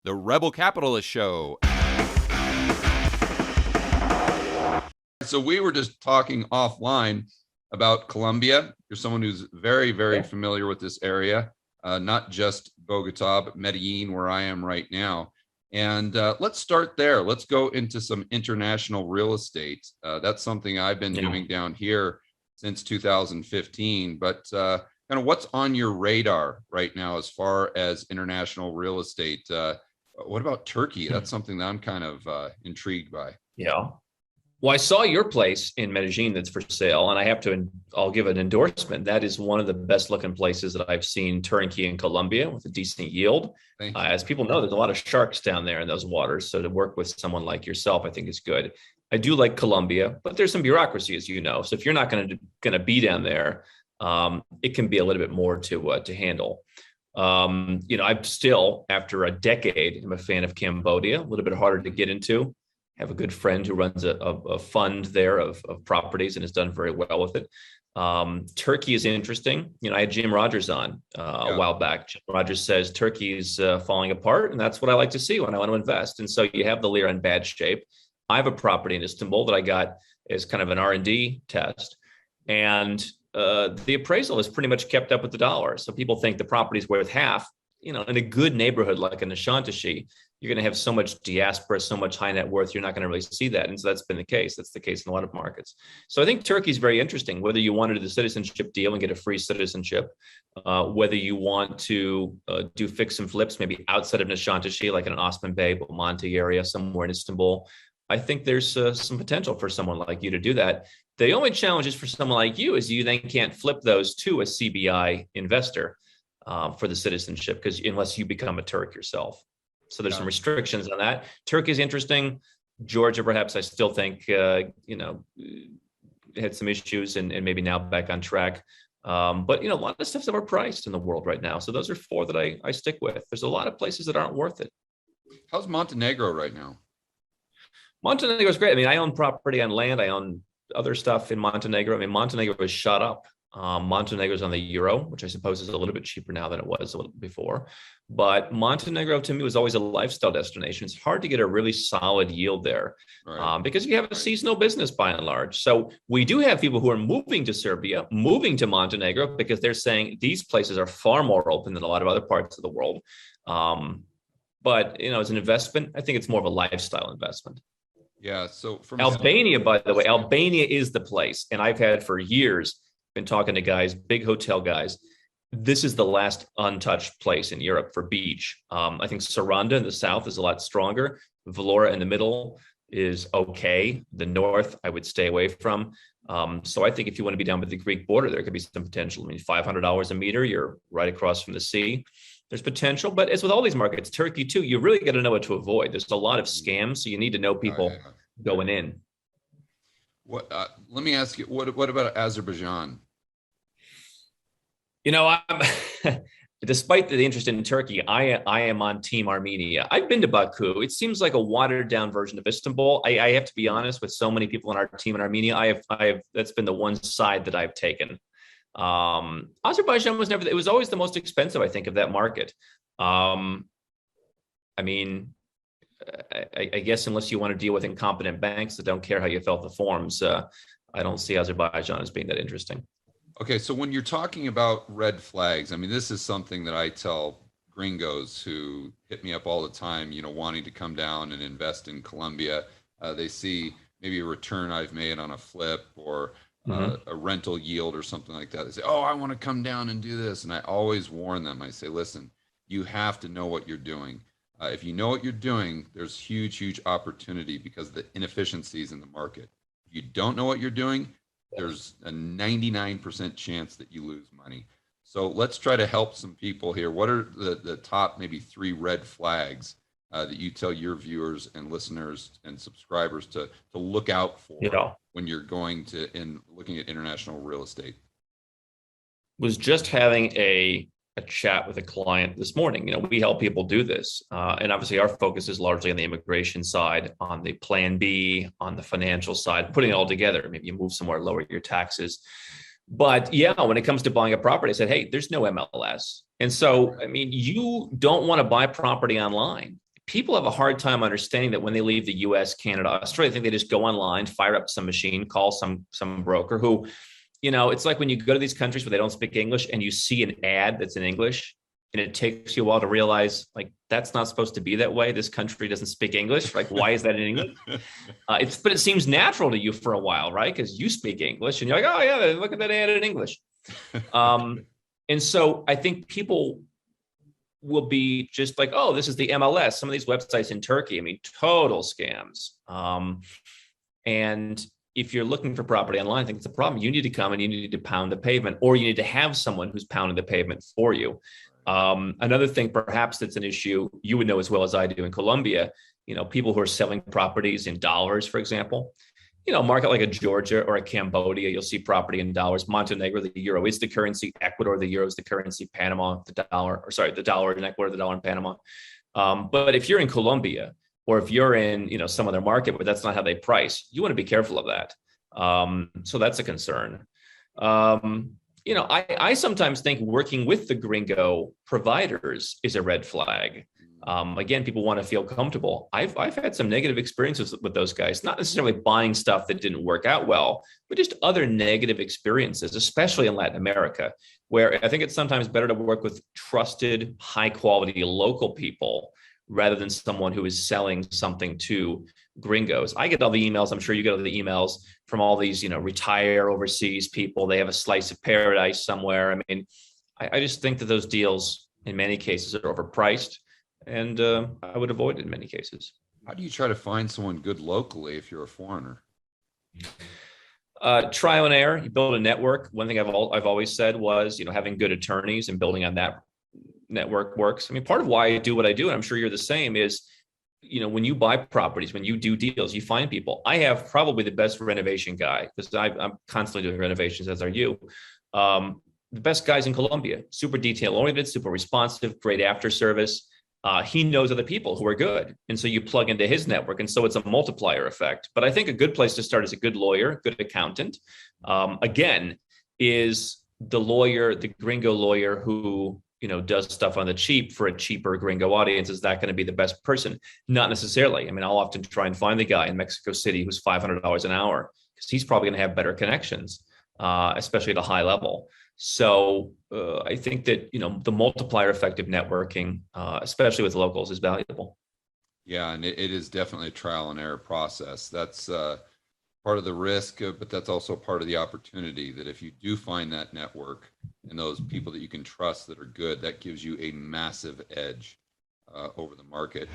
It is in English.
The Rebel Capitalist Show. So we were just talking offline about Colombia. You're someone who's very, very familiar with this area, not just Bogota, but Medellin, where I am right now. And let's start there. Let's go into some international real estate. That's something I've been doing down here since 2015. But kind of what's on your radar right now as far as international real estate? What about Turkey? That's something that I'm kind of intrigued by. Yeah. Well, I saw your place in Medellin that's for sale, and I'll give an endorsement. That is one of the best looking places that I've seen turnkey in Colombia with a decent yield. As people know, there's a lot of sharks down there in those waters. So to work with someone like yourself, I think is good. I do like Colombia, but there's some bureaucracy, as you know. So if you're not going to be down there, it can be a little bit more to handle. I'm still, after a decade, I'm a fan of Cambodia, a little bit harder to get into. Have a good friend who runs a fund there of properties and has done very well with it. Turkey is interesting. I had Jim Rogers on a while back. Jim Rogers says Turkey is falling apart, and that's what I like to see when I want to invest. And so you have the lira in bad shape. I have a property in Istanbul that I got as kind of an R&D test, and the appraisal is pretty much kept up with the dollar. So people think the property is worth half. In a good neighborhood like in Nishantasi, you're going to have so much diaspora, so much high net worth, you're not going to really see that. And so that's been the case. That's the case in a lot of markets. So I think Turkey is very interesting, whether you want to do the citizenship deal and get a free citizenship, whether you want to do fix and flips, maybe outside of Nishantasi, like in an Osman Bey, Bomonti area, somewhere in Istanbul. I think there's some potential for someone like you to do that. The only challenge is for someone like you is you then can't flip those to a CBI investor for the citizenship, because unless you become a Turk yourself. So there's some restrictions on that. Turkey is interesting. Georgia, perhaps, I still think, had some issues and maybe now back on track. But, a lot of stuff's overpriced in the world right now. So those are four that I stick with. There's a lot of places that aren't worth it. How's Montenegro right now? Montenegro is great. I own property on land. I own other stuff in Montenegro. Montenegro has shot up. Montenegro's on the euro, which I suppose is a little bit cheaper now than it was a little before. But Montenegro to me was always a lifestyle destination. It's hard to get a really solid yield there because you have a seasonal business by and large. So we do have people who are moving to Serbia, moving to Montenegro because they're saying these places are far more open than a lot of other parts of the world. But as an investment, I think it's more of a lifestyle investment. Yeah. So from Albania, by the way, Albania is the place, and I've had for years been talking to guys, big hotel guys. This is the last untouched place in Europe for beach. I think Saranda in the south is a lot stronger. Vlora in the middle is okay. The north, I would stay away from. So I think if you want to be down with the Greek border, there could be some potential. $500 a meter, you're right across from the sea. There's potential, but as with all these markets, Turkey too, you really got to know what to avoid. There's a lot of scams, so you need to know people going in. What? Let me ask you. What about Azerbaijan? Despite the interest in Turkey, I am on Team Armenia. I've been to Baku. It seems like a watered down version of Istanbul. I have to be honest, with so many people on our team in Armenia, I have that's been the one side that I've taken. Azerbaijan was never. It was always the most expensive, I think, of that market. I guess unless you want to deal with incompetent banks that don't care how you fill out the forms, I don't see Azerbaijan as being that interesting. Okay, so when you're talking about red flags, this is something that I tell gringos who hit me up all the time, wanting to come down and invest in Colombia. They see maybe a return I've made on a flip or a rental yield or something like that. They say, oh, I want to come down and do this. And I always warn them. I say, listen, you have to know what you're doing. If you know what you're doing, there's huge, huge opportunity because of the inefficiencies in the market. If you don't know what you're doing, there's a 99% chance that you lose money. So let's try to help some people here. What are the top maybe 3 red flags that you tell your viewers and listeners and subscribers to look out for when you're going to looking at international real estate? Was just having a chat with a client this morning. We help people do this. And obviously our focus is largely on the immigration side, on the plan B, on the financial side, putting it all together. Maybe you move somewhere, lower your taxes. But when it comes to buying a property, I said, hey, there's no MLS. And so, you don't want to buy property online. people have a hard time understanding that when they leave the US, Canada, Australia, I think they just go online, fire up some machine, call some broker who, it's like when you go to these countries where they don't speak English and you see an ad that's in English, and it takes you a while to realize, like, that's not supposed to be that way. This country doesn't speak English. Like, why is that in English? But it seems natural to you for a while, right? Because you speak English and you're like, oh yeah, look at that ad in English. And so I think people will be just like, oh, this is the MLS. Some of these websites in Turkey, I mean, total scams. And if you're looking for property online, I think it's a problem. You need to come and you need to pound the pavement, or you need to have someone who's pounding the pavement for you. Another thing, perhaps, that's an issue you would know as well as I do in Colombia, people who are selling properties in dollars, for example, market like a Georgia or a Cambodia, you'll see property in dollars. Montenegro, the euro is the currency. Ecuador, the euro is the currency. Panama, the dollar in Ecuador, the dollar in Panama. But if you're in Colombia, or if you're in, some other market where that's not how they price, you want to be careful of that. So that's a concern. I sometimes think working with the gringo providers is a red flag. Again, people want to feel comfortable. I've had some negative experiences with those guys, not necessarily buying stuff that didn't work out well, but just other negative experiences, especially in Latin America, where I think it's sometimes better to work with trusted, high quality local people rather than someone who is selling something to gringos. I get all the emails. I'm sure you get all the emails from all these, retire overseas people. They have a slice of paradise somewhere. I mean, I just think that those deals in many cases are overpriced, and I would avoid it in many cases. How do you try to find someone good locally if you're a foreigner? Trial and error. You build a network. One thing I've always said was, having good attorneys and building on that network works. I mean, part of why I do what I do, and I'm sure you're the same, is, when you buy properties, when you do deals, you find people. I have probably the best renovation guy, because I'm constantly doing renovations, as are you. The best guys in Colombia, super detail oriented, super responsive, great after service. He knows other people who are good. And so you plug into his network. And so it's a multiplier effect. But I think a good place to start is a good lawyer, good accountant. Again, is the lawyer, the gringo lawyer who, does stuff on the cheap for a cheaper gringo audience. Is that going to be the best person? Not necessarily. I mean, I'll often try and find the guy in Mexico City who's $500 an hour, because he's probably going to have better connections, especially at a high level. So I think that, the multiplier effect of networking, especially with locals, is valuable. Yeah, and it is definitely a trial and error process. That's part of the risk, but that's also part of the opportunity, that if you do find that network and those people that you can trust that are good, that gives you a massive edge over the market.